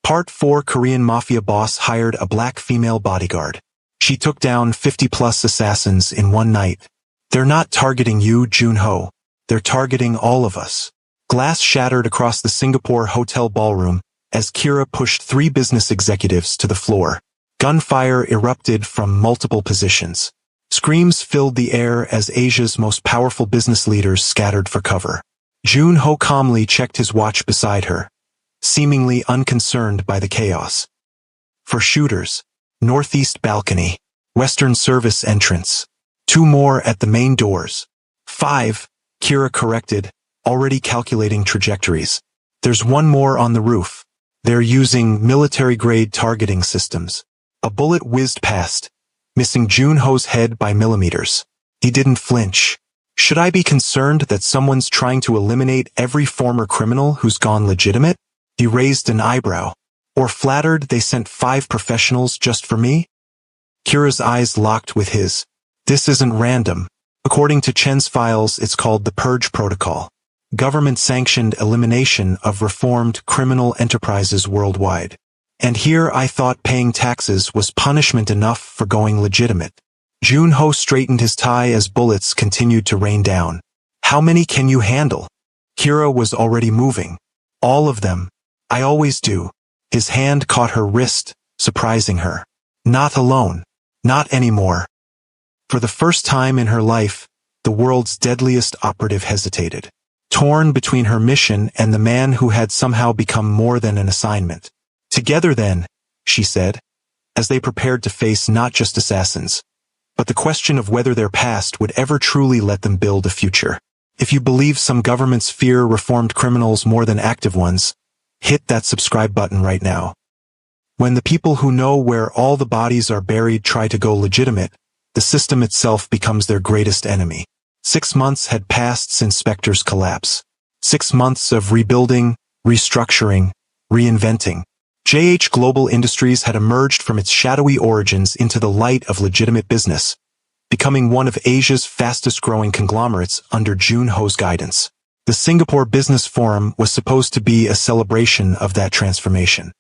Part 4. Korean Mafia boss hired a black female bodyguard. She took down 50-plus assassins in one night. They're not targeting you, Jun-ho. They're targeting all of us. Glass shattered across the Singapore hotel ballroom as Kira pushed 3 business executives to the floor. Gunfire erupted from multiple positions. Screams filled the air as Asia's most powerful business leaders scattered for cover. Jun-ho calmly checked his watch beside her, seemingly unconcerned by the chaos. For shooters, northeast balcony, western service entrance. 2 more at the main doors. 5, Kira corrected, already calculating trajectories. There's 1 more on the roof. They're using military-grade targeting systems. A bullet whizzed past, missing Jun-ho's head by millimeters. He didn't flinch. Should I be concerned that someone's trying to eliminate every former criminal who's gone legitimate? He raised an eyebrow. Or flattered they sent 5 professionals just for me? Kira's eyes locked with his. This isn't random. According to Chen's files, it's called the Purge Protocol. Government-sanctioned elimination of reformed criminal enterprises worldwide. And here I thought paying taxes was punishment enough for going legitimate. Jun-ho straightened his tie as bullets continued to rain down. How many can you handle? Kira was already moving. All of them. I always do. His hand caught her wrist, surprising her. Not alone. Not anymore. For the first time in her life, the world's deadliest operative hesitated. Torn between her mission and the man who had somehow become more than an assignment. Together then, she said, as they prepared to face not just assassins, but the question of whether their past would ever truly let them build a future. If you believe some governments fear reformed criminals more than active ones, hit that subscribe button right now. When the people who know where all the bodies are buried try to go legitimate, the system itself becomes their greatest enemy. 6 months had passed since Spectre's collapse. 6 months of rebuilding, restructuring, reinventing. JH Global Industries had emerged from its shadowy origins into the light of legitimate business, becoming one of Asia's fastest-growing conglomerates under Jun-ho's guidance. The Singapore Business Forum was supposed to be a celebration of that transformation.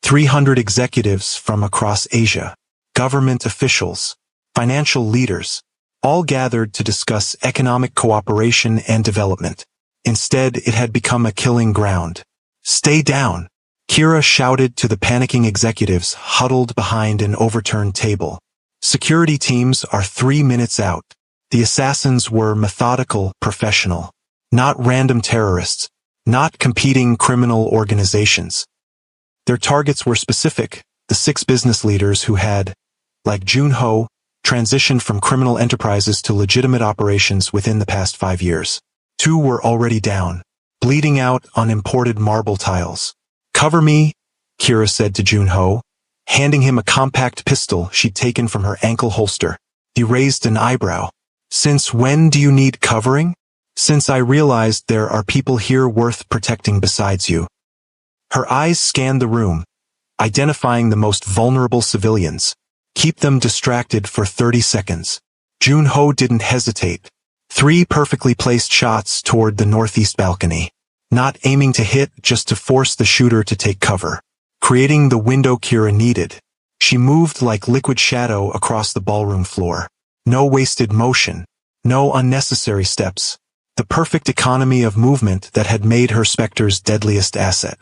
300 executives from across Asia, government officials, financial leaders, all gathered to discuss economic cooperation and development. Instead, it had become a killing ground. Stay down! Kira shouted to the panicking executives huddled behind an overturned table. Security teams are 3 minutes out. The assassins were methodical, professional. Not random terrorists. Not competing criminal organizations. Their targets were specific, the 6 business leaders who had, like Jun-ho, transitioned from criminal enterprises to legitimate operations within the past 5 years. 2 were already down, bleeding out on imported marble tiles. Cover me, Kira said to Jun-ho, handing him a compact pistol she'd taken from her ankle holster. He raised an eyebrow. Since when do you need covering? Since I realized there are people here worth protecting besides you. Her eyes scanned the room, identifying the most vulnerable civilians. Keep them distracted for 30 seconds. Jun-ho didn't hesitate. 3 perfectly placed shots toward the northeast balcony. Not aiming to hit, just to force the shooter to take cover. Creating the window Kira needed. She moved like liquid shadow across the ballroom floor. No wasted motion. No unnecessary steps. The perfect economy of movement that had made her Spectre's deadliest asset.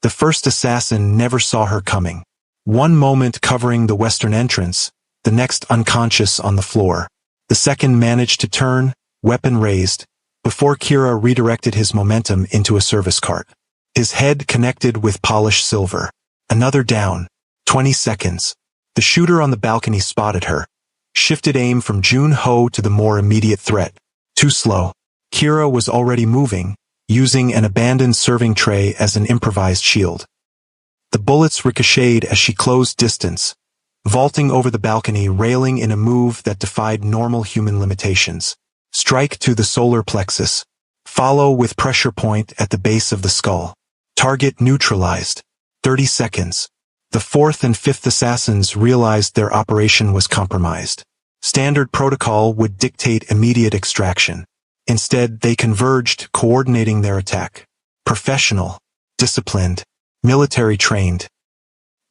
The first assassin never saw her coming. One moment covering the western entrance, the next unconscious on the floor. The second managed to turn, weapon raised, before Kira redirected his momentum into a service cart. His head connected with polished silver. Another down. 20 seconds. The shooter on the balcony spotted her. Shifted aim from Jun-ho to the more immediate threat. Too slow. Kira was already moving, using an abandoned serving tray as an improvised shield. The bullets ricocheted as she closed distance, vaulting over the balcony railing in a move that defied normal human limitations. Strike to the solar plexus. Follow with pressure point at the base of the skull. Target neutralized. 30 seconds. The 4th and 5th assassins realized their operation was compromised. Standard protocol would dictate immediate extraction. Instead, they converged, coordinating their attack. Professional. Disciplined. Military trained.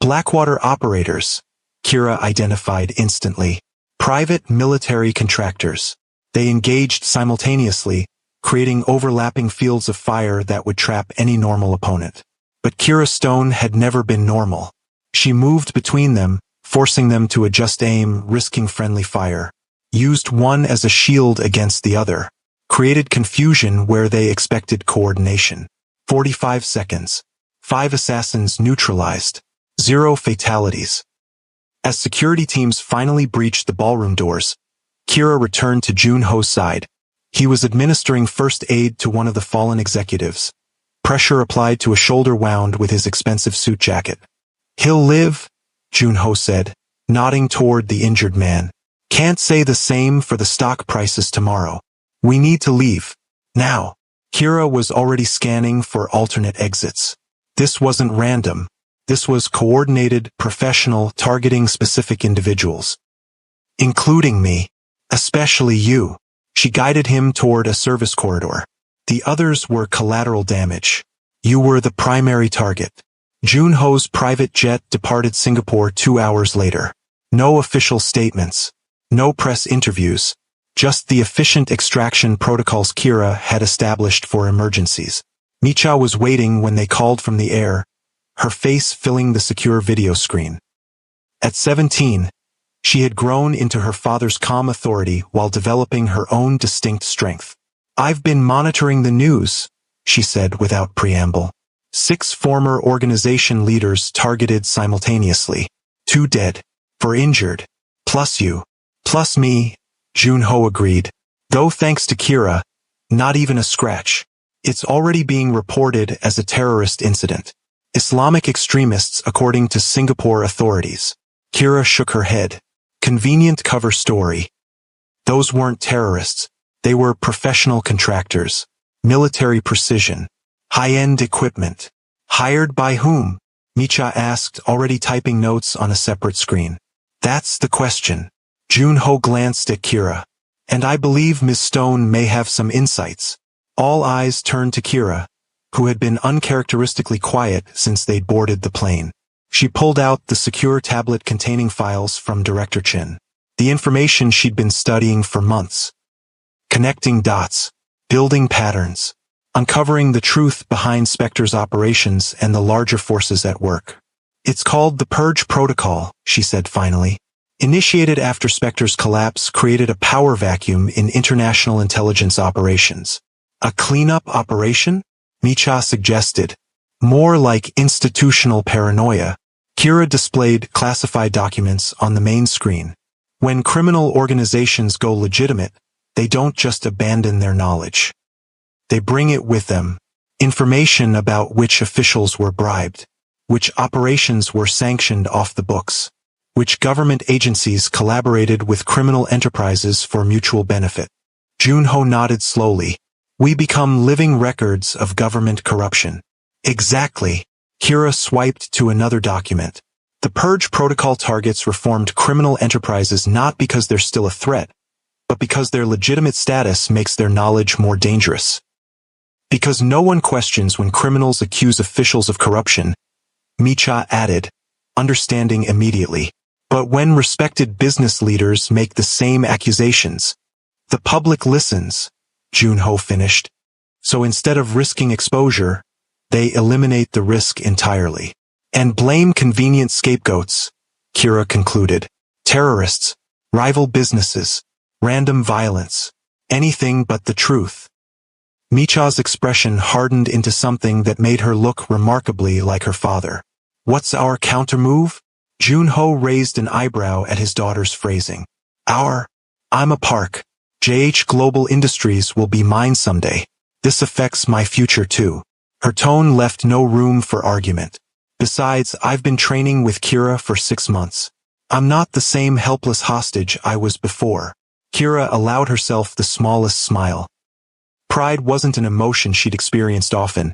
Blackwater operators. Kira identified instantly. Private military contractors. They engaged simultaneously, creating overlapping fields of fire that would trap any normal opponent. But Kira Stone had never been normal. She moved between them, forcing them to adjust aim, risking friendly fire. Used one as a shield against the other. Created confusion where they expected coordination. 45 seconds. 5 assassins neutralized. 0 fatalities. As security teams finally breached the ballroom doors, Kira returned to Junho's side. He was administering first aid to one of the fallen executives. Pressure applied to a shoulder wound with his expensive suit jacket. "He'll live," Junho said, nodding toward the injured man. "Can't say the same for the stock prices tomorrow. We need to leave. Now." Kira was already scanning for alternate exits. This wasn't random. This was coordinated, professional, targeting specific individuals. "Including me. Especially you." She guided him toward a service corridor. The others were collateral damage. You were the primary target. Junho's private jet departed Singapore 2 hours later. No official statements. No press interviews. Just the efficient extraction protocols Kira had established for emergencies. Micha was waiting when they called from the air, her face filling the secure video screen. At 17, she had grown into her father's calm authority while developing her own distinct strength. "I've been monitoring the news," she said without preamble. 6 former organization leaders targeted simultaneously. 2 dead. 4 injured. Plus you. Plus me, Junho agreed. Though thanks to Kira, not even a scratch. It's already being reported as a terrorist incident. Islamic extremists according to Singapore authorities. Kira shook her head. Convenient cover story. Those weren't terrorists. They were professional contractors. Military precision. High-end equipment. Hired by whom? Micha asked, already typing notes on a separate screen. That's the question. Junho glanced at Kira. And I believe Ms. Stone may have some insights. All eyes turned to Kira, who had been uncharacteristically quiet since they'd boarded the plane. She pulled out the secure tablet containing files from Director Chin. The information she'd been studying for months. Connecting dots. Building patterns. Uncovering the truth behind Spectre's operations and the larger forces at work. "It's called the Purge Protocol," she said finally. "Initiated after Spectre's collapse created a power vacuum in international intelligence operations." "A cleanup operation?" Micha suggested. "More like institutional paranoia." Kira displayed classified documents on the main screen. When criminal organizations go legitimate, they don't just abandon their knowledge. They bring it with them. Information about which officials were bribed, which operations were sanctioned off the books, which government agencies collaborated with criminal enterprises for mutual benefit. Junho nodded slowly. "We become living records of government corruption." "Exactly." Kira swiped to another document. The Purge Protocol targets reformed criminal enterprises not because they're still a threat, but because their legitimate status makes their knowledge more dangerous. Because no one questions when criminals accuse officials of corruption, Micha added, understanding immediately. But when respected business leaders make the same accusations, the public listens, Junho finished. So instead of risking exposure, they eliminate the risk entirely. And blame convenient scapegoats, Kira concluded. Terrorists, rival businesses, random violence, anything but the truth. Micha's expression hardened into something that made her look remarkably like her father. "What's our countermove?" Junho raised an eyebrow at his daughter's phrasing. I'm a park. JH Global Industries will be mine someday. This affects my future too." Her tone left no room for argument. "Besides, I've been training with Kira for 6 months. I'm not the same helpless hostage I was before." Kira allowed herself the smallest smile. Pride wasn't an emotion she'd experienced often,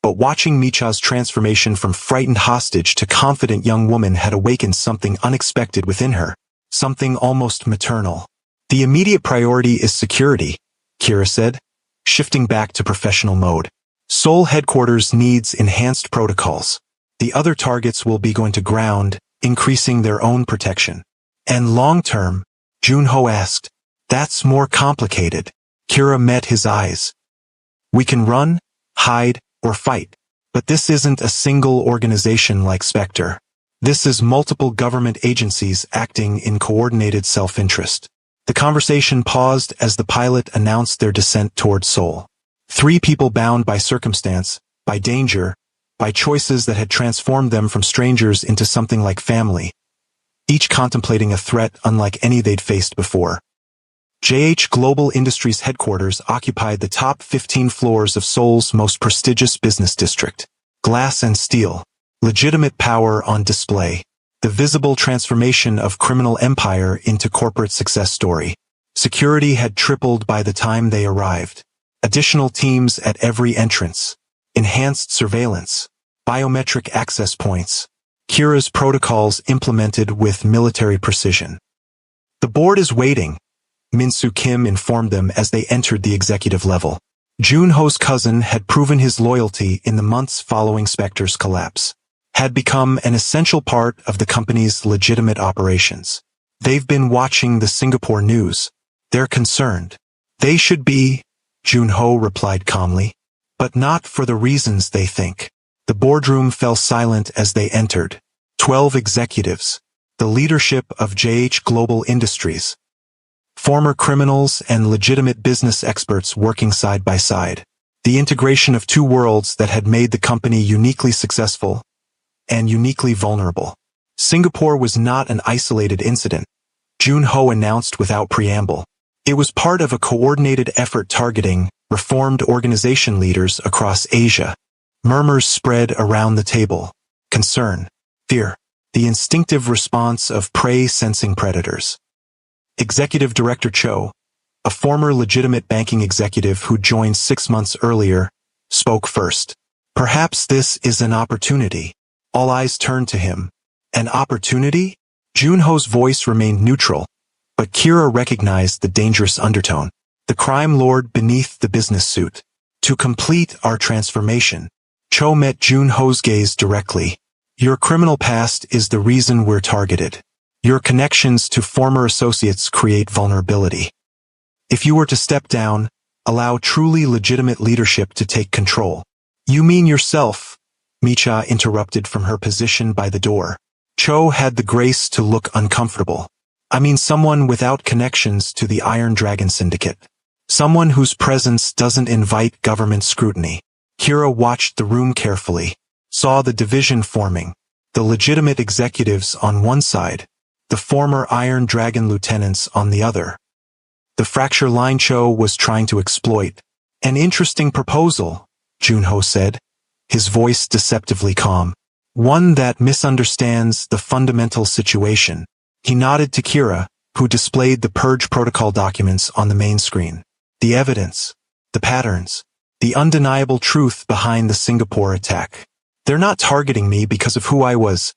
but watching Micha's transformation from frightened hostage to confident young woman had awakened something unexpected within her, something almost maternal. "The immediate priority is security," Kira said, shifting back to professional mode. "Seoul headquarters needs enhanced protocols. The other targets will be going to ground, increasing their own protection. And long-term, Junho asked, that's more complicated. Kira met his eyes. We can run, hide, or fight. But this isn't a single organization like Spectre. This is multiple government agencies acting in coordinated self-interest. The conversation paused as the pilot announced their descent toward Seoul. 3 people bound by circumstance, by danger, by choices that had transformed them from strangers into something like family, each contemplating a threat unlike any they'd faced before. JH Global Industries headquarters occupied the top 15 floors of Seoul's most prestigious business district. Glass and steel. Legitimate power on display. The visible transformation of criminal empire into corporate success story. Security had tripled by the time they arrived. Additional teams at every entrance. Enhanced surveillance. Biometric access points. Kira's protocols implemented with military precision. The board is waiting, Min-Soo Kim informed them as they entered the executive level. Junho's cousin had proven his loyalty in the months following Spectre's collapse. Had become an essential part of the company's legitimate operations. They've been watching the Singapore news. They're concerned. They should be, Junho replied calmly. But not for the reasons they think. The boardroom fell silent as they entered. 12 executives. The leadership of JH Global Industries. Former criminals and legitimate business experts working side by side. The integration of 2 worlds that had made the company uniquely successful and uniquely vulnerable. Singapore was not an isolated incident, Junho announced without preamble. It was part of a coordinated effort targeting reformed organization leaders across Asia. Murmurs spread around the table. Concern. Fear. The instinctive response of prey-sensing predators. Executive Director Cho, a former legitimate banking executive who joined 6 months earlier, spoke first. Perhaps this is an opportunity. All eyes turned to him. An opportunity? Junho's voice remained neutral, but Kira recognized the dangerous undertone. The crime lord beneath the business suit. To complete our transformation. Cho met Junho's gaze directly. Your criminal past is the reason we're targeted. Your connections to former associates create vulnerability. If you were to step down, allow truly legitimate leadership to take control. You mean yourself, Micha interrupted from her position by the door. Cho had the grace to look uncomfortable. I mean someone without connections to the Iron Dragon Syndicate. Someone whose presence doesn't invite government scrutiny. Kira watched the room carefully, saw the division forming, the legitimate executives on one side, the former Iron Dragon lieutenants on the other. The fracture line Cho was trying to exploit. An interesting proposal, Junho said, his voice deceptively calm. One that misunderstands the fundamental situation. He nodded to Kira, who displayed the purge protocol documents on the main screen. The evidence, the patterns, the undeniable truth behind the Singapore attack. They're not targeting me because of who I was,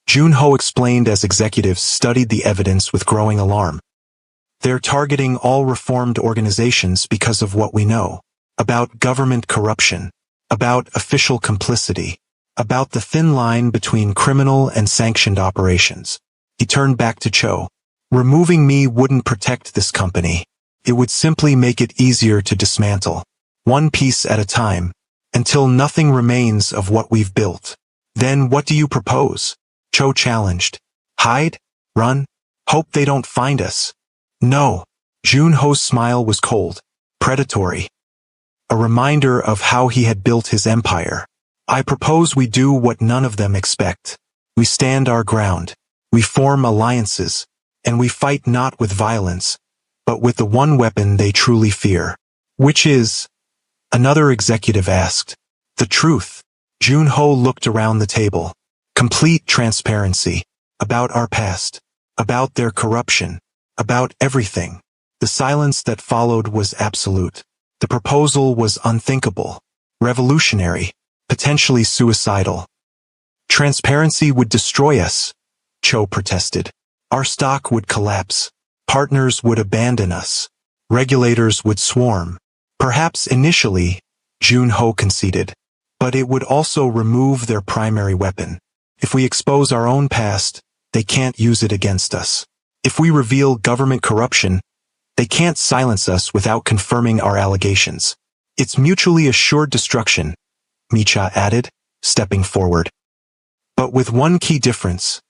Junho explained as executives studied the evidence with growing alarm. They're targeting all reformed organizations because of what we know. About government corruption. About official complicity. About the thin line between criminal and sanctioned operations. He turned back to Cho. Removing me wouldn't protect this company. It would simply make it easier to dismantle. One piece at a time. Until nothing remains of what we've built. Then what do you propose? Cho challenged. Hide? Run? Hope they don't find us? No. Junho's smile was cold. Predatory. A reminder of how he had built his empire. I propose we do what none of them expect. We stand our ground. We form alliances. And we fight not with violence, but with the one weapon they truly fear. Which is? Another executive asked. The truth. Junho looked around the table. Complete transparency. About our past. About their corruption. About everything. The silence that followed was absolute. The proposal was unthinkable. Revolutionary. Potentially suicidal. Transparency would destroy us, Cho protested. Our stock would collapse. Partners would abandon us. Regulators would swarm. Perhaps initially, Junho conceded. but it would also remove their primary weapon. If we expose our own past, they can't use it against us. If we reveal government corruption, they can't silence us without confirming our allegations. It's mutually assured destruction, Micha added, stepping forward. But with one key difference.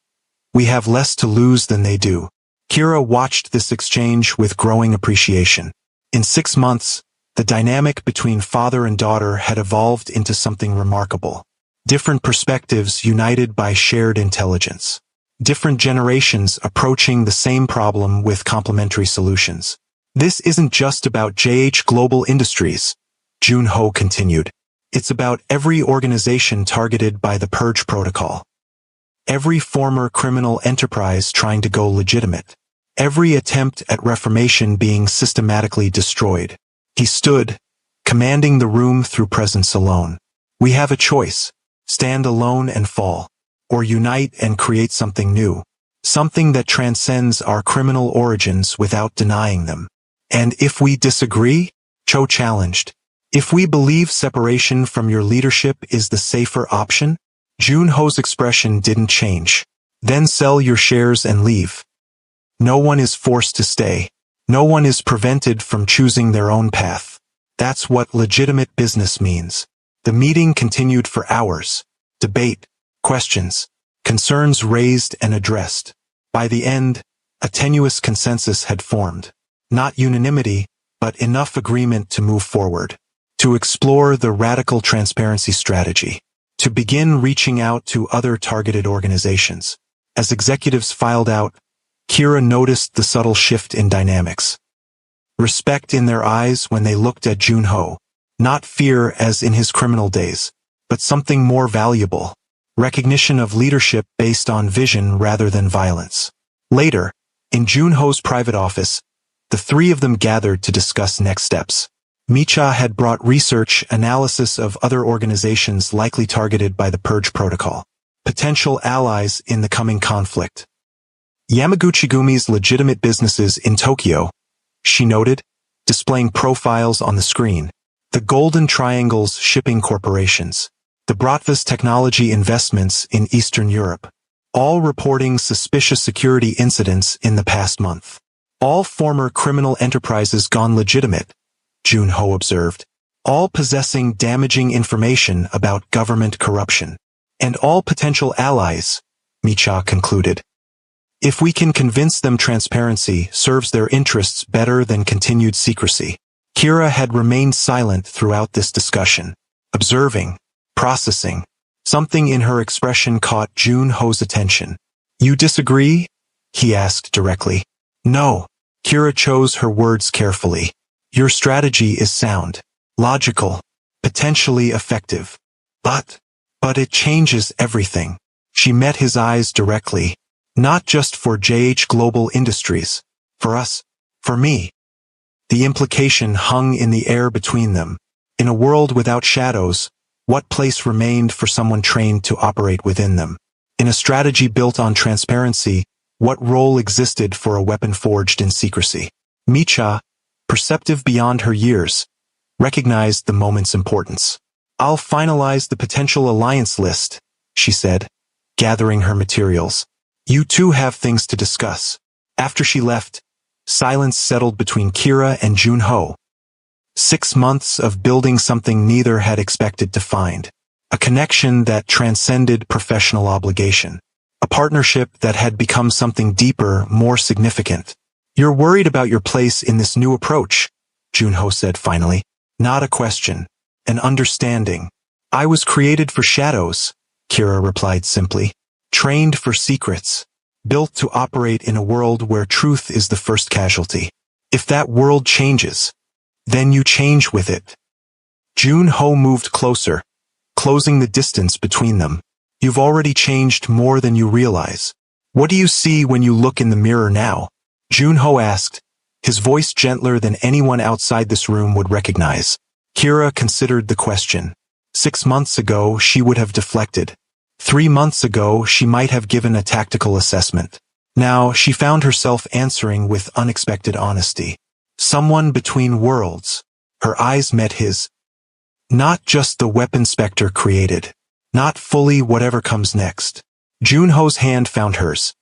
We have less to lose than they do. Kira watched this exchange with growing appreciation. In 6 months, the dynamic between father and daughter had evolved into something remarkable. Different perspectives united by shared intelligence. Different generations approaching the same problem with complementary solutions. This isn't just about JH Global Industries, Junho continued. It's about every organization targeted by the Purge Protocol. Every former criminal enterprise trying to go legitimate. Every attempt at reformation being systematically destroyed. He stood, commanding the room through presence alone. We have a choice. Stand alone and fall. Or unite and create something new. Something that transcends our criminal origins without denying them. And if we disagree? Cho challenged. If we believe separation from your leadership is the safer option? Junho's expression didn't change. Then sell your shares and leave. No one is forced to stay. No one is prevented from choosing their own path. That's what legitimate business means. The meeting continued for hours. Debate, questions, concerns raised and addressed. By the end, a tenuous consensus had formed. Not unanimity, but enough agreement to move forward. To explore the radical transparency strategy. To begin reaching out to other targeted organizations. As executives filed out, Kira noticed the subtle shift in dynamics. Respect in their eyes when they looked at Junho. Not fear as in his criminal days, but something more valuable. Recognition of leadership based on vision rather than violence. Later, in Junho's private office, the three of them gathered to discuss next steps. Micha had brought research analysis of other organizations likely targeted by the Purge Protocol. Potential allies in the coming conflict. Yamaguchi-gumi's legitimate businesses in Tokyo, she noted, displaying profiles on the screen. The Golden Triangle's shipping corporations. The Bratva's technology investments in Eastern Europe. All reporting suspicious security incidents in the past month. All former criminal enterprises gone legitimate, Junho observed. All possessing damaging information about government corruption. And all potential allies, Micha concluded. If we can convince them transparency serves their interests better than continued secrecy. Kira had remained silent throughout this discussion, observing, processing. Something in her expression caught Junho's attention. You disagree? He asked directly. No. Kira chose her words carefully. Your strategy is sound, logical, potentially effective. But it changes everything. She met his eyes directly. Not just for JH Global Industries. For us. For me. The implication hung in the air between them. In a world without shadows, what place remained for someone trained to operate within them? In a strategy built on transparency, what role existed for a weapon forged in secrecy? Micha, perceptive beyond her years, recognized the moment's importance. I'll finalize the potential alliance list, she said, gathering her materials. You two have things to discuss. After she left, silence settled between Kira and Junho. 6 months of building something neither had expected to find. A connection that transcended professional obligation. A partnership that had become something deeper, more significant. You're worried about your place in this new approach, Junho said finally. Not a question. An understanding. I was created for shadows, Kira replied simply. Trained for secrets. Built to operate in a world where truth is the first casualty. If that world changes, then you change with it. Junho moved closer, closing the distance between them. You've already changed more than you realize. What do you see when you look in the mirror now? Junho asked, his voice gentler than anyone outside this room would recognize. Kira considered the question. 6 months ago, she would have deflected. 3 months ago, she might have given a tactical assessment. Now, she found herself answering with unexpected honesty. Someone between worlds. Her eyes met his. Not just the weapon Spectre created. Not fully whatever comes next. Junho's hand found hers.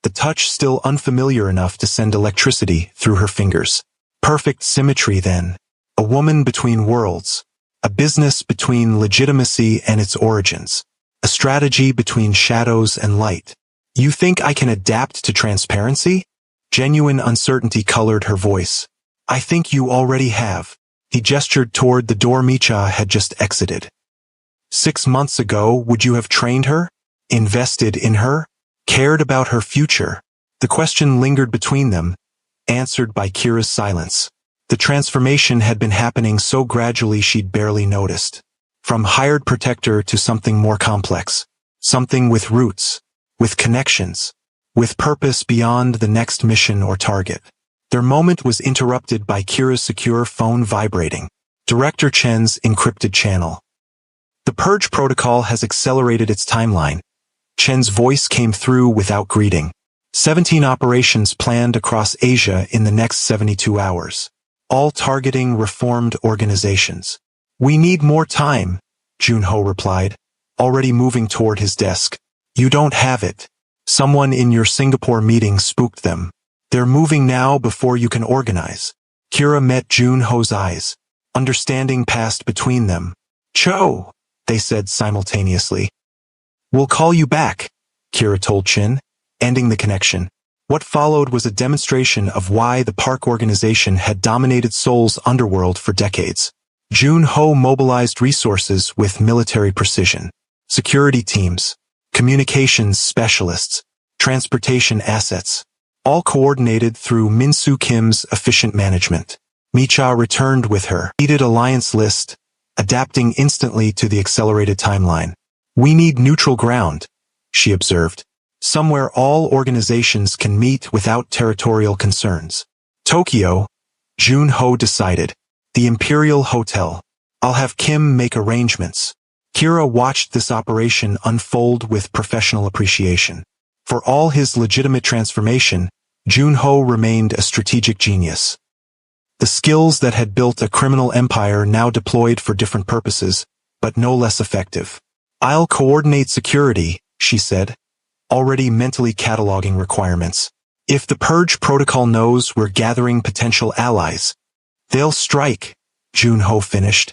The touch still unfamiliar enough to send electricity through her fingers. Perfect symmetry then. A woman between worlds. A business between legitimacy and its origins. A strategy between shadows and light. You think I can adapt to transparency? Genuine uncertainty colored her voice. I think you already have. He gestured toward the door Micha had just exited. 6 months ago, would you have trained her? Invested in her? Cared about her future? The question lingered between them, answered by Kira's silence. The transformation had been happening so gradually she'd barely noticed. From hired protector to something more complex. Something with roots. With connections. With purpose beyond the next mission or target. Their moment was interrupted by Kira's secure phone vibrating. Director Chen's encrypted channel. The Purge protocol has accelerated its timeline. Chen's voice came through without greeting. 17 operations planned across Asia in the next 72 hours. All targeting reformed organizations. We need more time, Junho replied, already moving toward his desk. You don't have it. Someone in your Singapore meeting spooked them. They're moving now before you can organize. Kira met Junho's eyes. Understanding passed between them. Cho, they said simultaneously. We'll call you back, Kira told Chin, ending the connection. What followed was a demonstration of why the park organization had dominated Seoul's underworld for decades. Junho mobilized resources with military precision. Security teams, communications specialists, transportation assets, all coordinated through Min-Soo Kim's efficient management. Micha returned with her needed alliance list, adapting instantly to the accelerated timeline. We need neutral ground, she observed. Somewhere all organizations can meet without territorial concerns. Tokyo, Junho decided. The Imperial Hotel. I'll have Kim make arrangements. Kira watched this operation unfold with professional appreciation. For all his legitimate transformation, Junho remained a strategic genius. The skills that had built a criminal empire now deployed for different purposes, but no less effective. I'll coordinate security, she said, already mentally cataloging requirements. If the Purge protocol knows we're gathering potential allies, they'll strike, Junho finished.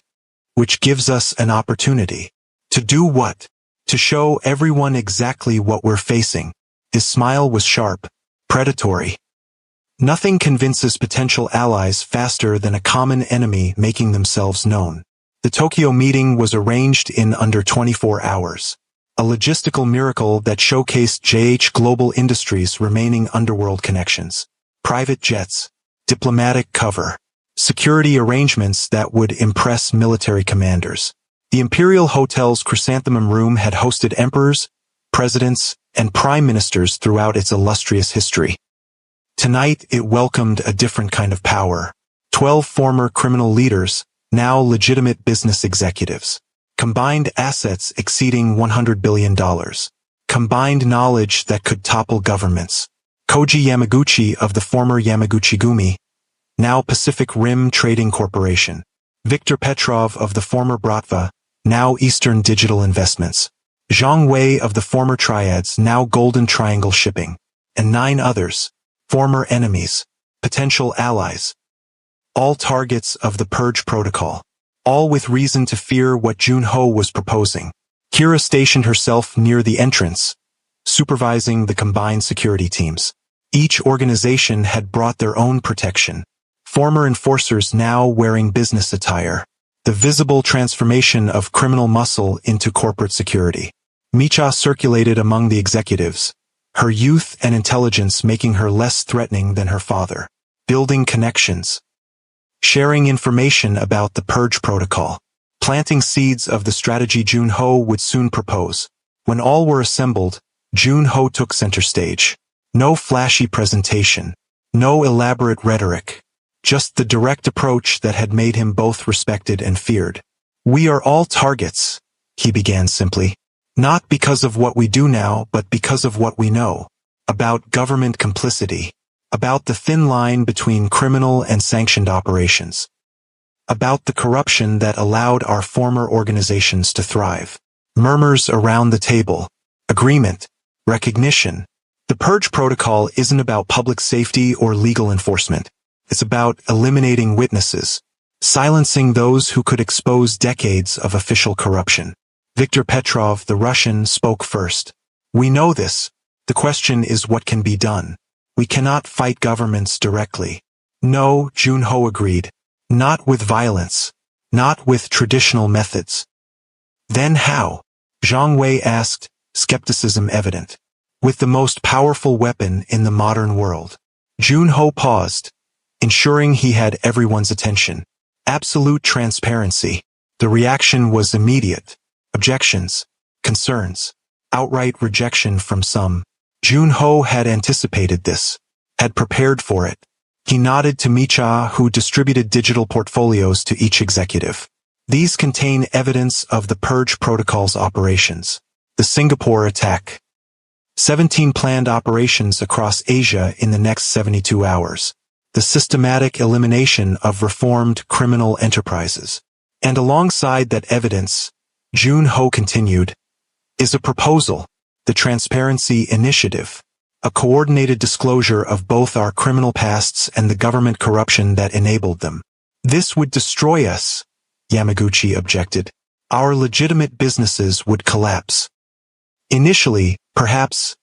Which gives us an opportunity. To do what? To show everyone exactly what we're facing. His smile was sharp, predatory. Nothing convinces potential allies faster than a common enemy making themselves known. The Tokyo meeting was arranged in under 24 hours. A logistical miracle that showcased JH Global Industries' remaining underworld connections. Private jets, diplomatic cover, security arrangements that would impress military commanders. The Imperial Hotel's Chrysanthemum Room had hosted emperors, presidents, and prime ministers throughout its illustrious history. Tonight it welcomed a different kind of power. 12 former criminal leaders, now legitimate business executives. Combined assets exceeding $100 billion. Combined knowledge that could topple governments. Koji Yamaguchi of the former Yamaguchi-gumi, now Pacific Rim Trading Corporation. Viktor Petrov of the former Bratva, now Eastern Digital Investments. Zhang Wei of the former Triads, now Golden Triangle Shipping. And 9 others, former enemies, potential allies. All targets of the Purge Protocol. All with reason to fear what Junho was proposing. Kira stationed herself near the entrance, supervising the combined security teams. Each organization had brought their own protection. Former enforcers now wearing business attire. The visible transformation of criminal muscle into corporate security. Micha circulated among the executives, her youth and intelligence making her less threatening than her father. Building connections. Sharing information about the Purge Protocol. Planting seeds of the strategy Junho would soon propose. When all were assembled, Junho took center stage. No flashy presentation. No elaborate rhetoric. Just the direct approach that had made him both respected and feared. We are all targets, he began simply. Not because of what we do now, but because of what we know. About government complicity. About the thin line between criminal and sanctioned operations. about the corruption that allowed our former organizations to thrive. Murmurs around the table. Agreement. Recognition. The Purge Protocol isn't about public safety or legal enforcement. It's about eliminating witnesses, silencing those who could expose decades of official corruption. Viktor Petrov, the Russian, spoke first. We know this. The question is what can be done. We cannot fight governments directly. No, Junho agreed. Not with violence. Not with traditional methods. Then how? Zhang Wei asked, skepticism evident. With the most powerful weapon in the modern world. Junho paused, ensuring he had everyone's attention. Absolute transparency. The reaction was immediate. Objections, concerns, outright rejection from some. Junho had anticipated this, had prepared for it. He nodded to Micha, who distributed digital portfolios to each executive. These contain evidence of the Purge Protocol's operations. The Singapore attack. 17 planned operations across Asia in the next 72 hours. The systematic elimination of reformed criminal enterprises. And alongside that evidence, Junho continued, is a proposal, the Transparency Initiative, a coordinated disclosure of both our criminal pasts and the government corruption that enabled them. This would destroy us, Yamaguchi objected. Our legitimate businesses would collapse. Initially, perhaps,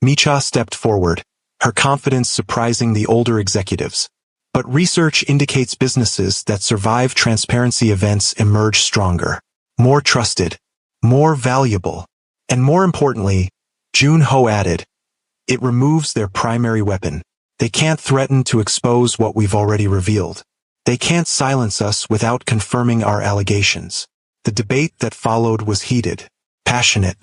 Micha stepped forward, her confidence surprising the older executives. But research indicates businesses that survive transparency events emerge stronger, more trusted, more valuable, and more importantly, Junho added, it removes their primary weapon. They can't threaten to expose what we've already revealed. They can't silence us without confirming our allegations. The debate that followed was heated, passionate.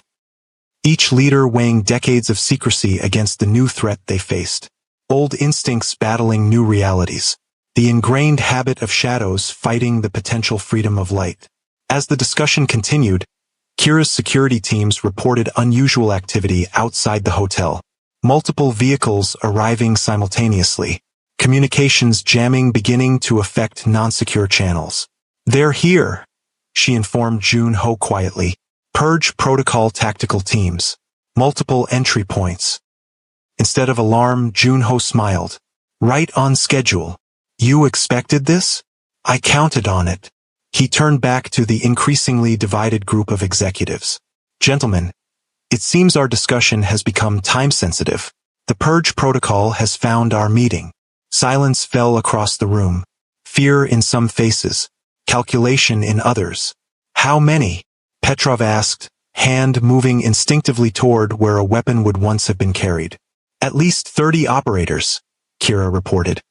Each leader weighing decades of secrecy against the new threat they faced. Old instincts battling new realities. The ingrained habit of shadows fighting the potential freedom of light. As the discussion continued, Kira's security teams reported unusual activity outside the hotel. Multiple vehicles arriving simultaneously. Communications jamming beginning to affect non-secure channels. They're here, she informed Junho quietly. Purge Protocol tactical teams. Multiple entry points. Instead of alarm, Junho smiled. Right on schedule. You expected this? I counted on it. He turned back to the increasingly divided group of executives. Gentlemen, it seems our discussion has become time-sensitive. The Purge Protocol has found our meeting. Silence fell across the room. Fear in some faces. Calculation in others. How many? Petrov asked, hand moving instinctively toward where a weapon would once have been carried. At least 30 operators, Kira reported.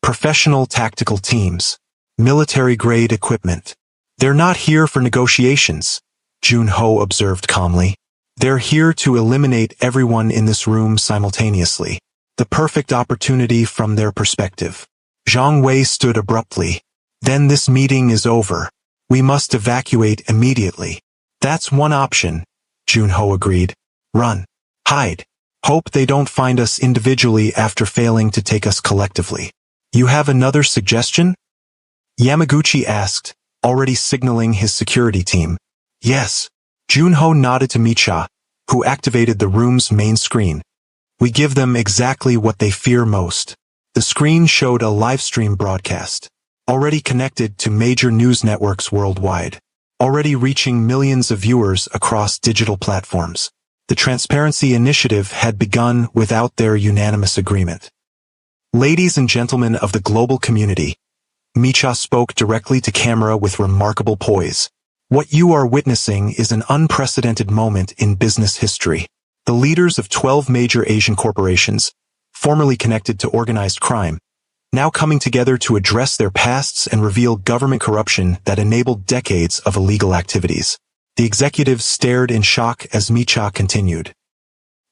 Professional tactical teams. Military-grade equipment. They're not here for negotiations, Junho observed calmly. They're here to eliminate everyone in this room simultaneously. The perfect opportunity from their perspective. Zhang Wei stood abruptly. Then this meeting is over. We must evacuate immediately. That's one option, Junho agreed. Run. Hide. Hope they don't find us individually after failing to take us collectively. You have another suggestion? Yamaguchi asked, already signaling his security team. Yes. Junho nodded to Micha, who activated the room's main screen. We give them exactly what they fear most. The screen showed a livestream broadcast. Already connected to major news networks worldwide. Already reaching millions of viewers across digital platforms. The Transparency Initiative had begun without their unanimous agreement. Ladies and gentlemen of the global community, Micha spoke directly to camera with remarkable poise. What you are witnessing is an unprecedented moment in business history. The leaders of 12 major Asian corporations, formerly connected to organized crime, now coming together to address their pasts and reveal government corruption that enabled decades of illegal activities. The executives stared in shock as Micha continued.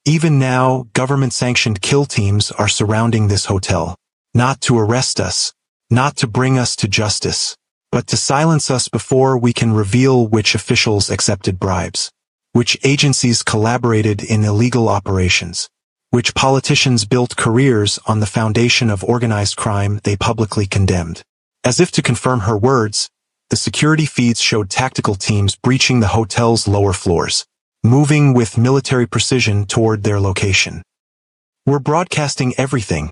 Even now, government-sanctioned kill teams are surrounding this hotel. Not to arrest us, not to bring us to justice, but to silence us before we can reveal which officials accepted bribes, which agencies collaborated in illegal operations, which politicians built careers on the foundation of organized crime they publicly condemned. As if to confirm her words, the security feeds showed tactical teams breaching the hotel's lower floors, moving with military precision toward their location. "We're broadcasting everything,"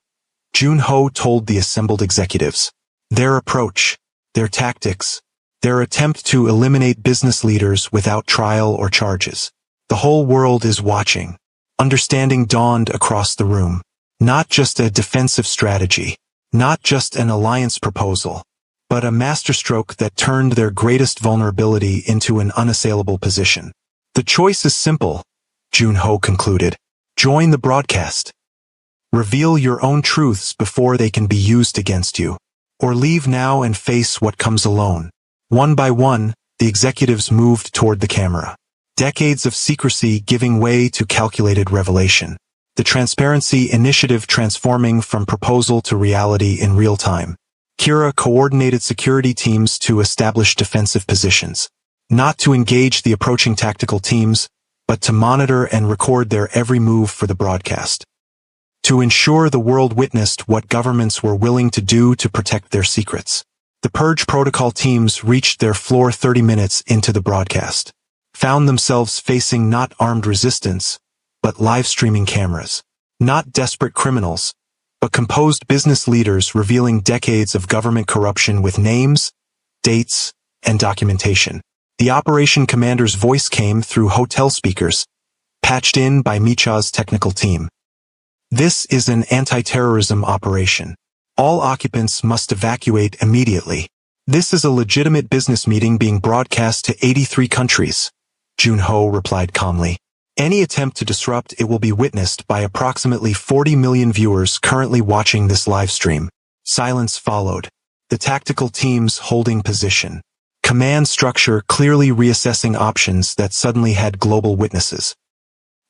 Jun-ho told the assembled executives. Their approach, their tactics, their attempt to eliminate business leaders without trial or charges. The whole world is watching. Understanding dawned across the room. Not just a defensive strategy, not just an alliance proposal, but a masterstroke that turned their greatest vulnerability into an unassailable position. "The choice is simple," Jun-ho concluded. "Join the broadcast. Reveal your own truths before they can be used against you. Or leave now and face what comes alone." One by one, the executives moved toward the camera. Decades of secrecy giving way to calculated revelation. The transparency initiative transforming from proposal to reality in real time. Kira coordinated security teams to establish defensive positions. Not to engage the approaching tactical teams, but to monitor and record their every move for the broadcast. To ensure the world witnessed what governments were willing to do to protect their secrets. The Purge Protocol teams reached their floor 30 minutes into the broadcast. Found themselves facing not armed resistance, but live streaming cameras. Not desperate criminals, but composed business leaders revealing decades of government corruption with names, dates, and documentation. The operation commander's voice came through hotel speakers, patched in by Micha's technical team. "This is an anti-terrorism operation. All occupants must evacuate immediately. This is a legitimate business meeting being broadcast to 83 countries," Jun-ho replied calmly. "Any attempt to disrupt it will be witnessed by approximately 40 million viewers currently watching this live stream." Silence followed. The tactical teams holding position. Command structure clearly reassessing options that suddenly had global witnesses.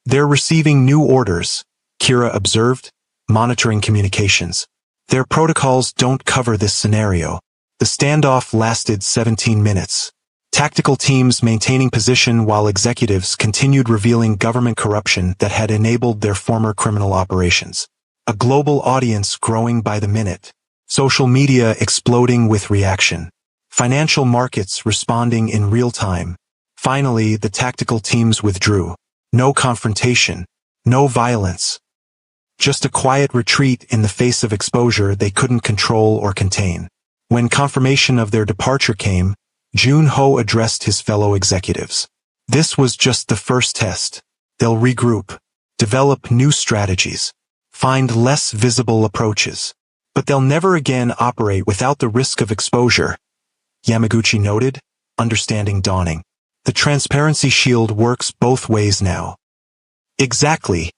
"They're receiving new orders," Kira observed, monitoring communications. "Their protocols don't cover this scenario." The standoff lasted 17 minutes. Tactical teams maintaining position while executives continued revealing government corruption that had enabled their former criminal operations. A global audience growing by the minute. Social media exploding with reaction. Financial markets responding in real time. Finally, the tactical teams withdrew. No confrontation. No violence. Just a quiet retreat in the face of exposure they couldn't control or contain. When confirmation of their departure came, Jun-ho addressed his fellow executives. "This was just the first test. They'll regroup, develop new strategies, find less visible approaches. But they'll never again operate without the risk of exposure," Yamaguchi noted, understanding dawning. "The transparency shield works both ways now." "Exactly,"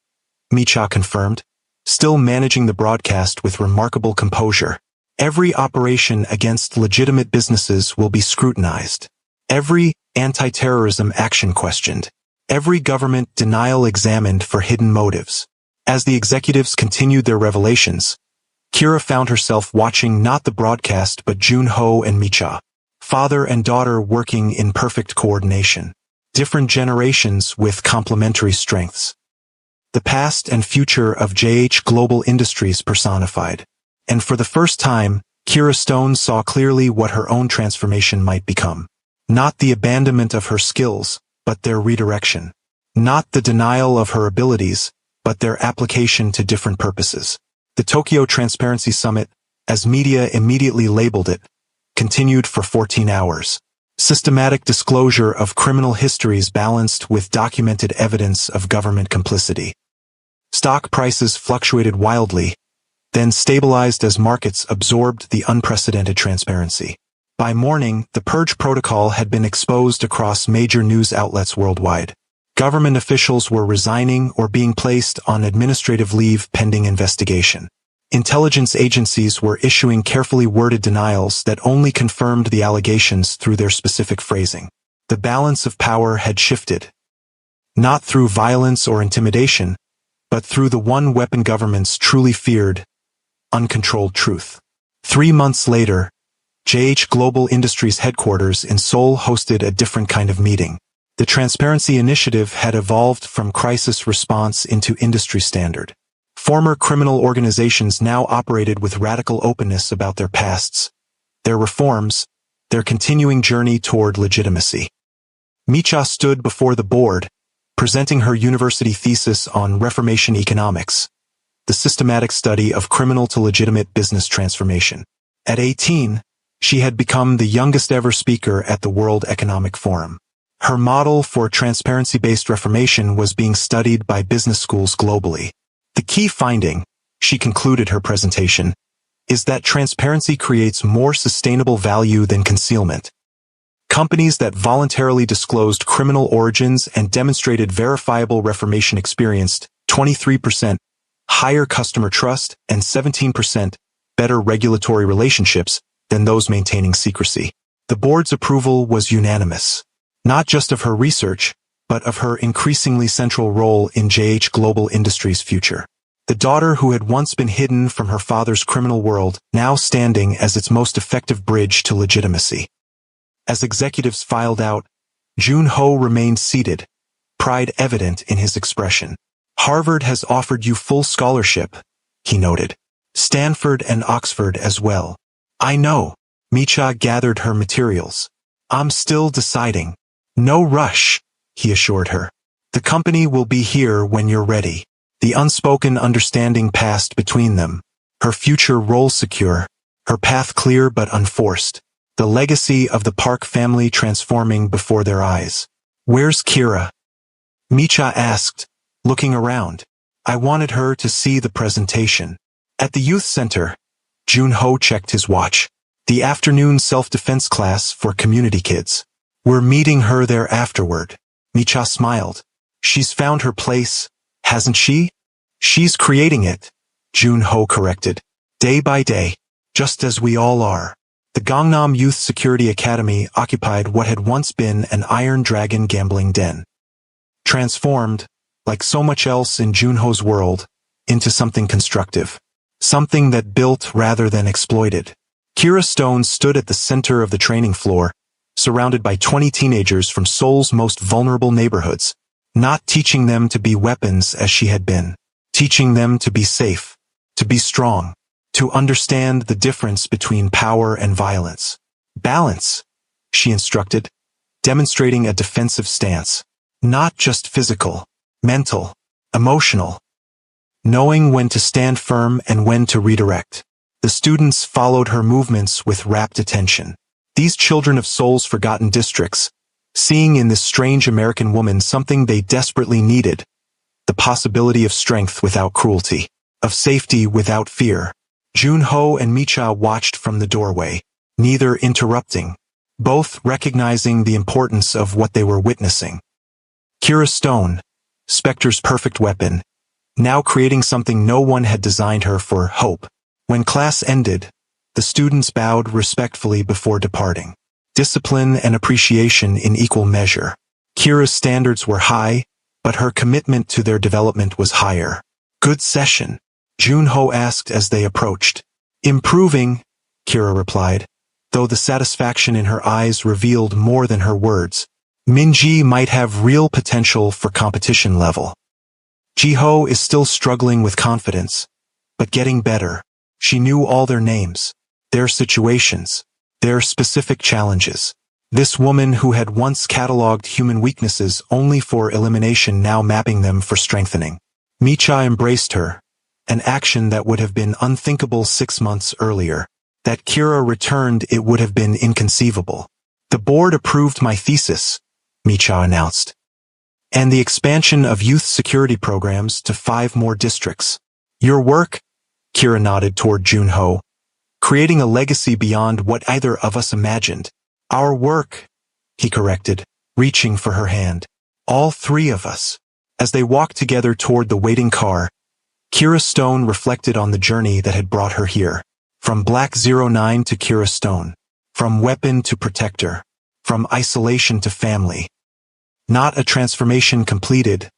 Micha confirmed, still managing the broadcast with remarkable composure. "Every operation against legitimate businesses will be scrutinized. Every anti-terrorism action questioned. Every government denial examined for hidden motives." As the executives continued their revelations, Kira found herself watching not the broadcast but Jun-ho and Micha. Father and daughter working in perfect coordination. Different generations with complementary strengths. The past and future of JH Global Industries personified. And for the first time, Kira Stone saw clearly what her own transformation might become. Not the abandonment of her skills, but their redirection. Not the denial of her abilities, but their application to different purposes. The Tokyo Transparency Summit, as media immediately labeled it, continued for 14 hours. Systematic disclosure of criminal histories balanced with documented evidence of government complicity. Stock prices fluctuated wildly, then stabilized as markets absorbed the unprecedented transparency. By morning, the Purge Protocol had been exposed across major news outlets worldwide. Government officials were resigning or being placed on administrative leave pending investigation. Intelligence agencies were issuing carefully worded denials that only confirmed the allegations through their specific phrasing. The balance of power had shifted. Not through violence or intimidation, but through the one weapon governments truly feared, uncontrolled truth. 3 months later, JH Global Industries headquarters in Seoul hosted a different kind of meeting. The Transparency Initiative had evolved from crisis response into industry standard. Former criminal organizations now operated with radical openness about their pasts, their reforms, their continuing journey toward legitimacy. Micha stood before the board, presenting her university thesis on Reformation economics, the systematic study of criminal to legitimate business transformation. At 18, she had become the youngest ever speaker at the World Economic Forum. Her model for transparency-based reformation was being studied by business schools globally. The key finding, she concluded her presentation, is that transparency creates more sustainable value than concealment. Companies that voluntarily disclosed criminal origins and demonstrated verifiable reformation experienced 23% higher customer trust and 17% better regulatory relationships than those maintaining secrecy. The board's approval was unanimous, not just of her research, but of her increasingly central role in JH Global Industries' future. The daughter who had once been hidden from her father's criminal world, now standing as its most effective bridge to legitimacy. As executives filed out, Jun-ho remained seated, pride evident in his expression. Harvard has offered you full scholarship, he noted. Stanford and Oxford as well. I know. Micha gathered her materials. I'm still deciding. No rush, he assured her. The company will be here when you're ready. The unspoken understanding passed between them. Her future role secure, her path clear but unforced. The legacy of the Park family transforming before their eyes. Where's Kira? Micha asked, looking around. I wanted her to see the presentation. At the youth center, Jun-ho checked his watch. The afternoon self-defense class for community kids. We're meeting her there afterward. Micha smiled. She's found her place, hasn't she? She's creating it, Jun-ho corrected. Day by day, just as we all are. The Gangnam Youth Security Academy occupied what had once been an Iron Dragon gambling den. Transformed, like so much else in Jun-ho's world, into something constructive. Something that built rather than exploited. Kira Stone stood at the center of the training floor, surrounded by 20 teenagers from Seoul's most vulnerable neighborhoods, not teaching them to be weapons as she had been, teaching them to be safe, to be strong, to understand the difference between power and violence. Balance, she instructed, demonstrating a defensive stance, not just physical, mental, emotional, knowing when to stand firm and when to redirect. The students followed her movements with rapt attention. These children of Seoul's forgotten districts, seeing in this strange American woman something they desperately needed, the possibility of strength without cruelty, of safety without fear. Jun-ho and Micha watched from the doorway, neither interrupting, both recognizing the importance of what they were witnessing. Kira Stone, Spectre's perfect weapon, now creating something no one had designed her for. Hope. When class ended, the students bowed respectfully before departing. Discipline and appreciation in equal measure. Kira's standards were high, but her commitment to their development was higher. Good session, Jun-ho asked as they approached. Improving, Kira replied, though the satisfaction in her eyes revealed more than her words. Minji might have real potential for competition level. Ji-ho is still struggling with confidence, but getting better. She knew all their names, their situations, their specific challenges. This woman who had once cataloged human weaknesses only for elimination now mapping them for strengthening. Micha embraced her, an action that would have been unthinkable 6 months earlier. That Kira returned it would have been inconceivable. The board approved my thesis, Micha announced. And the expansion of youth security programs to 5 more districts. Your work? Kira nodded toward Jun-ho. Creating a legacy beyond what either of us imagined. Our work, he corrected, reaching for her hand. All 3 of us. As they walked together toward the waiting car, Kira Stone reflected on the journey that had brought her here. From Black 09 to Kira Stone. From weapon to protector. From isolation to family. Not a transformation completed,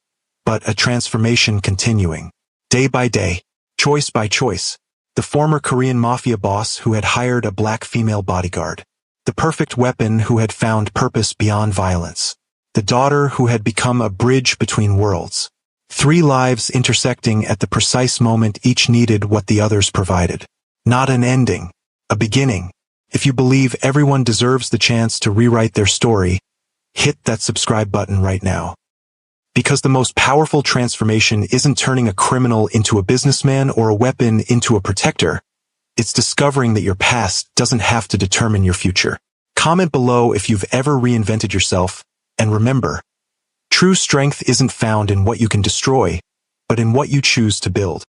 but a transformation continuing. Day by day, choice by choice. The former Korean Mafia boss who had hired a black female bodyguard. The perfect weapon who had found purpose beyond violence. The daughter who had become a bridge between worlds. 3 lives intersecting at the precise moment each needed what the others provided. Not an ending, a beginning. If you believe everyone deserves the chance to rewrite their story, hit that subscribe button right now. Because the most powerful transformation isn't turning a criminal into a businessman or a weapon into a protector. It's discovering that your past doesn't have to determine your future. Comment below if you've ever reinvented yourself, and remember, true strength isn't found in what you can destroy, but in what you choose to build.